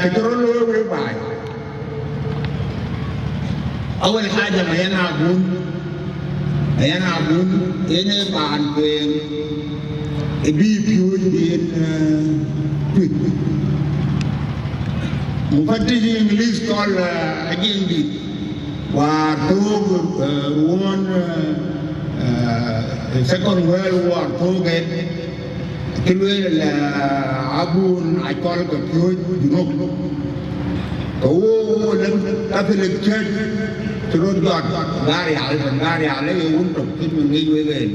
كترولو ويباي أول حاجة ما ينعبون إني بان بين بيبيون بين مفتش إنجليز قال أجين بي وارتوغ وون second world war توغن كلوه أبون أقول كبيوت جنوب كوه لم تفعل الشيء ترد غاري على يوم تبكي من غير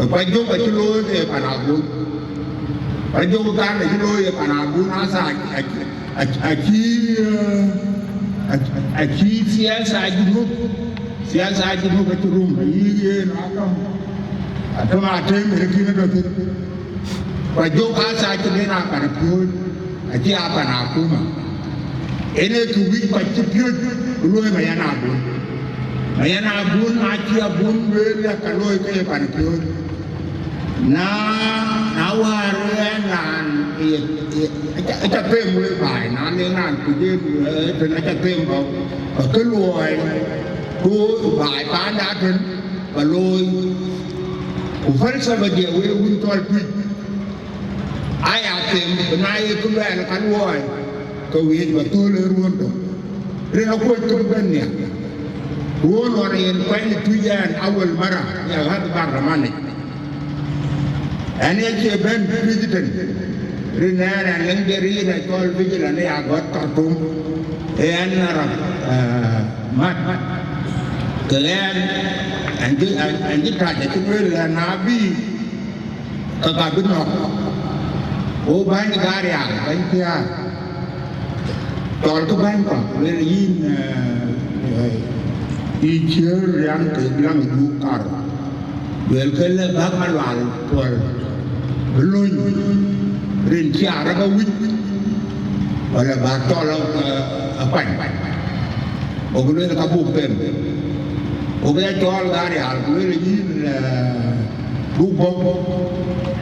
Pajung keciloi ke panabun, pajung kan keciloi ke panabun asa aki siasa jenuh kecilum, iya nakam, atau macam mereka ni tu, pajung asa kecilnya panabun, aki apa nakuma, ini tujuh pajung dulu yang Mayan abun, aki abun, bela kaloi ke panabun. Nawaran aja tem mulai bai nan tuje ten aja tem bau keluar tu bai pan datun baloi ufal sabadia we untol pi aya tem benai tu bel keluar kewin betul ruon tu rena ko tu bennya ruon orang pen tujan awal marah ya hat bar ramane Ani aja ben vigilan, ringan yang dari nakal vigilan ni agak tertum, narap mat, kalian anjir raja tu lah nabi kekabin nak, oh banyak karya, banyak dia, tol tu banyak, beriin ijer yang terbilang dukar, belkele bakal wal tol. Belum rinci arah kawin, oleh batol apa? Ogulnya kabuk tem, ogulnya jual dari hal, ogulnya lagi bubuk,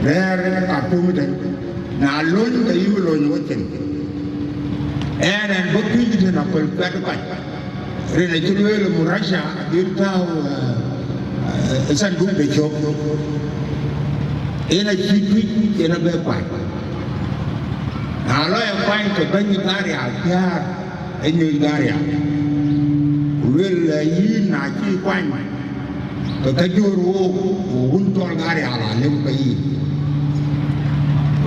leher kartu macam, nalun kayu lun macam, dan bukti itu nak perlukan, rinci itu le murasya, dia tahu sanduk becok. Ina cipi ina bepai. Kalau yang paling kebanyakan karya, tiar ini karya. Wilayah naci paling kekajur untuk karya lah lempai.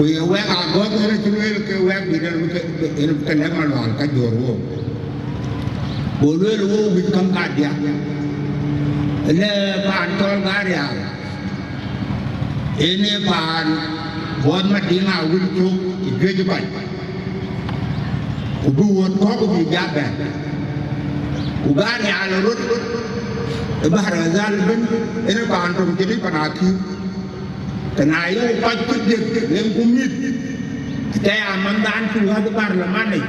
Kue wek agak ada cewek ke wek ini kenal malu kajur. Boleh lu bikin karya. Ini pantol karya. Ini pan buat madinah untuk kerja baik. Ubuat kau berjaga. Ugari alurut, bahar azal bin. Ini pan tu jadi panaki. Kenaya patut dia lengkumit. Saya amandan tuhan tu parlemen ni.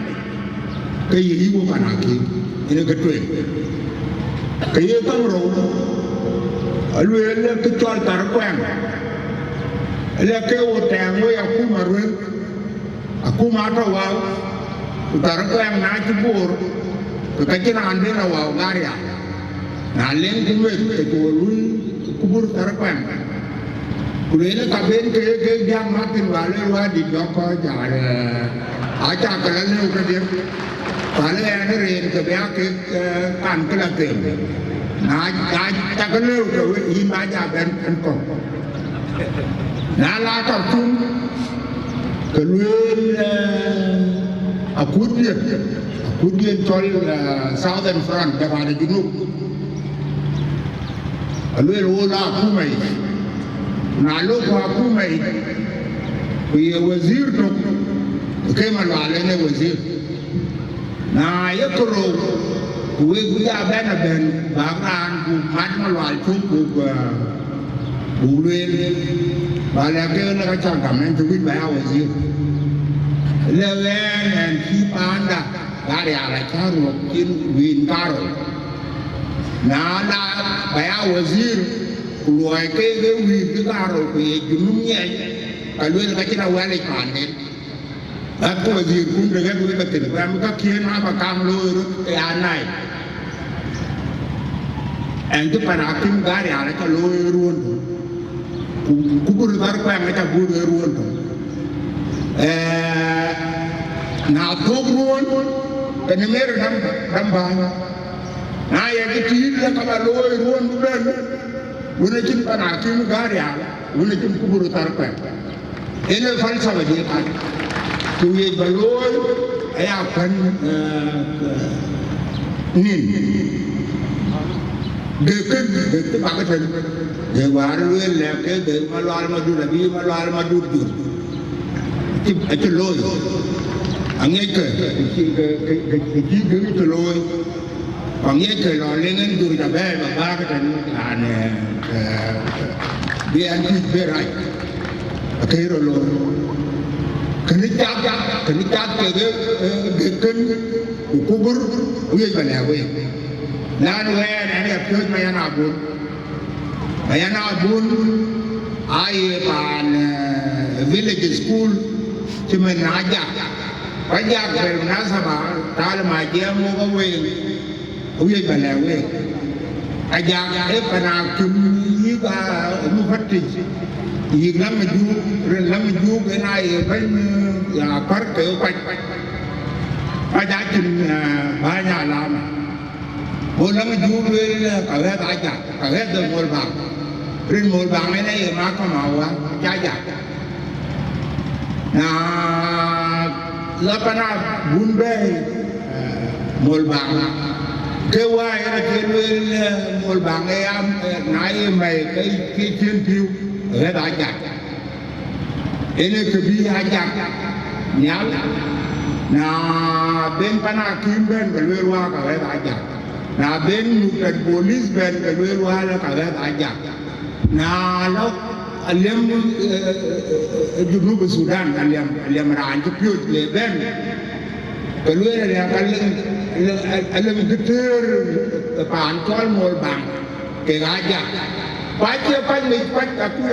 Kaya ibu panaki. Ini kedua. Kaya tahu Alu ele kecuali tarkuang. Leke utang we aku marun, aku mata wow, utara ko yang nak cibur, kekacin ande na wow karya, naleng kuwe itu ulun kubur utara ko yang, kulena kaben ke jam matin wale di joko jalan, aja kalan ni udah dia, wale ane ren kebiak ke kan kelatem, nah tak kenal ke ibadah ben kentong. Nala tertum keluar akudian tol Southern Front daripada Junub. Keluar olah akumai, nalu akumai, punya wazir tu, kemal walanya wazir. Nah, ya kerong, kue ben bangran mat malwal tu bulan. Balaga nak cakap dengan tu bayar wazir. Lewen dan kipanda dari arah karu kin win karu. Nada bayar wazir keluar ke win karu ke junumnya. Kalau nak kita wali panen, ko wazir kun de ga ko tin ba mu ka kien ma ba kam lo ru ya nai en tu pana kim gari ala ka lo ruon ku ku dar ko nga ta bu ruon na to ruon ke ne mer dam ba na ya ke ti la ka ba lo ruon bu ben wona cin pana kim gari ala wona cin ku bu dar ko ene falsafa de ka tu ye baloi aya kan nin de pakatan de waru le ke de malwal madu nabi malwal madu dur ti ati loy angye ke ti loy angye ke lo lengen dur da ba ba ka tan ane bi anti berai ke ro lo kini cap ke kan kubur uye bana we nan we na ne pyo mayana abun ai pan village school timen aja pajak ber nasaba tal ma je mo ga we uye bana we aja e pana kum yi ga mu fatti yi lam ju ren lam ju ke nai ban ya par ke pa aja tin ba nya lam bo lam ju le ka ga aja ka ga de mol ba ren mol ba me ne ma ka ma wa ja ja na la pana bun be mol ba ke wa ya ke le mol ba nge am nai mai ke chen piu ở đó chặt, ini kebiasaan nyala, na ben pana kim ben kalwelwa kawe aja, na ben nukat polis ben kalwelwa la kawe aja, na lo alem junub Sudan alem rancu piut le ben kalwelwa la alem geter pancol mol bang ke aja. Baca banyak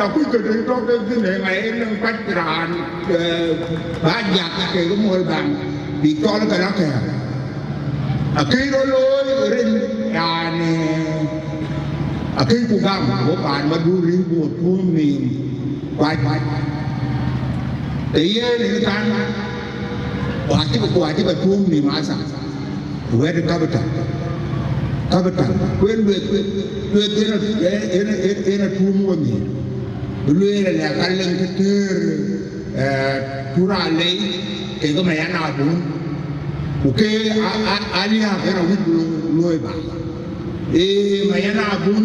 aku jadi dokter sini, main empat ran banyak ke rumah bang, dikol kerana ke, akhirnya rin, yani, akhirnya kugam, bukan maduri buat bumi, baik, iya ni kan, wajib buat bumi masa, buat kabetan. Kabetan, kuen ena tumu ni, dulu ena kaleng keter, turale, kego mayan abun, oke alia kena wud loe ba, mayan abun,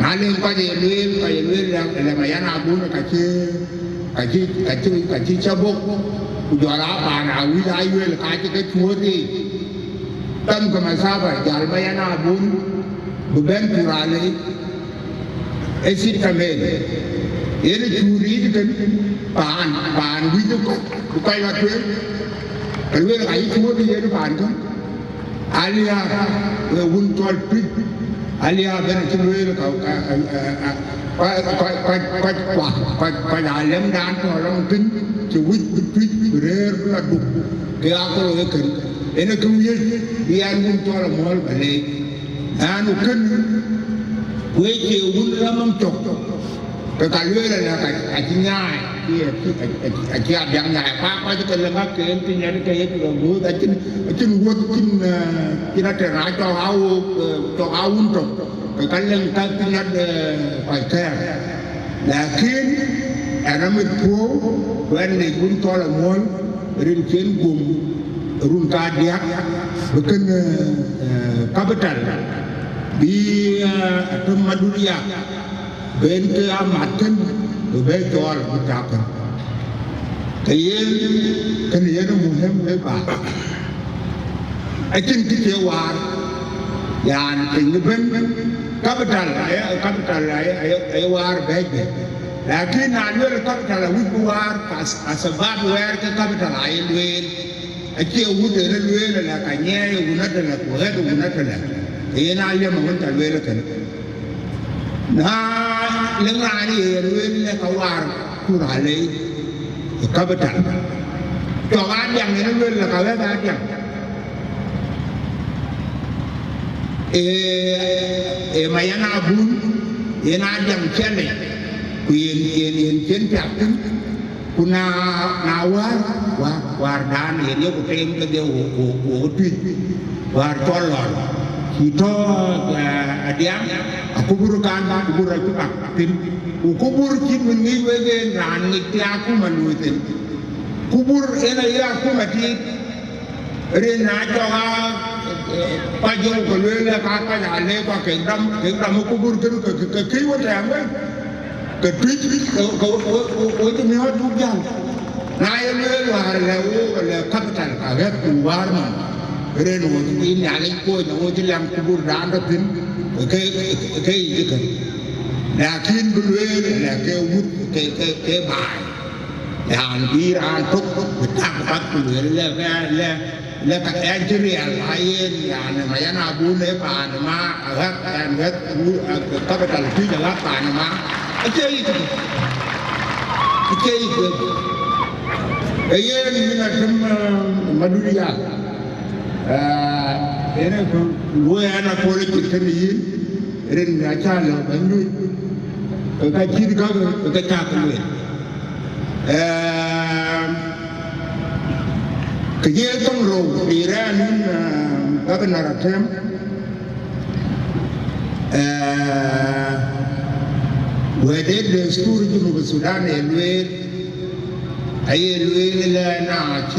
kaleng pada luel le mayan abun kaci cabok, juara apa na wilayah luel kaci kecuali. Tam kama saba jal bayana bun buben turale esit kamele yene churi kan pan widu ko kai wa twe kalwe ai churi yene pan ko alia un tol pi alia ben churi ka dalem dan to long tin chu wit pi rer la du ke ako le kan ene kuye biar mun tola mol bale anu kan we ke un ramam tok ke kalwela na ka atinya ki abiang na pa ke lenga ke entinya ke yet go atin wot kin kina te ra to aun tok ke kaleng ta tinya de pa ke lakin ana mit po wen ni un tola mol rin ken gum run kadiak bukan kapital di Maduria ben ke amatan ben jual butakan kayen muhim ba akin kicewar yan tingben kapital ay war bebe lakin anwel kapital wudwar asbab wer ke kapital ay wel ake wuda na luela la kanyaya wunata la kuhada wunata la yana aliyama wanta luela kan na lingani ya luela kawar kurale kabatal cho ăn dặn thì nó luôn là cả cái dặn mày ăn bún yên ăn dặn chén này yên chén chặt kuna war dan yên yêu cái tem cái điều của truy war cho lòn kita adiam aku burukan kubur itu tin kubur kin mengi wege ran ngi aku manuitin kubur ena ya aku mati rena joga pajong ko le ka ya le ko ke dam kubur ke ki wa tam ke twit ko to mi hot duk jang na ye le war le capital ka ga ku war ma reno ini nyalai ko no jilang kubur dan tin ke itu lakin belum ke wut ke bai yang iran tuk tak pat belum le ka engineer lain yang mayan abu ne panama agak yang gat capital tu jalan panama aja itu ini macam Maduria ini gue anak politik ini ren raja lo banyu kecil kau kecak gue kecil tengro Iran apa naratem gue deh sekolah juga Sudan elwet lah nak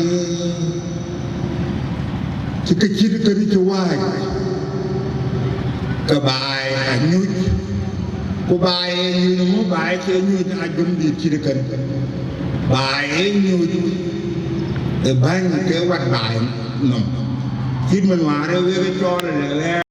kecil tadi cuai kebai anyut kubai nyut bai ke nyut ajum di cirkan bai nyut ban ke wat bai nom kin man ware we ke chol le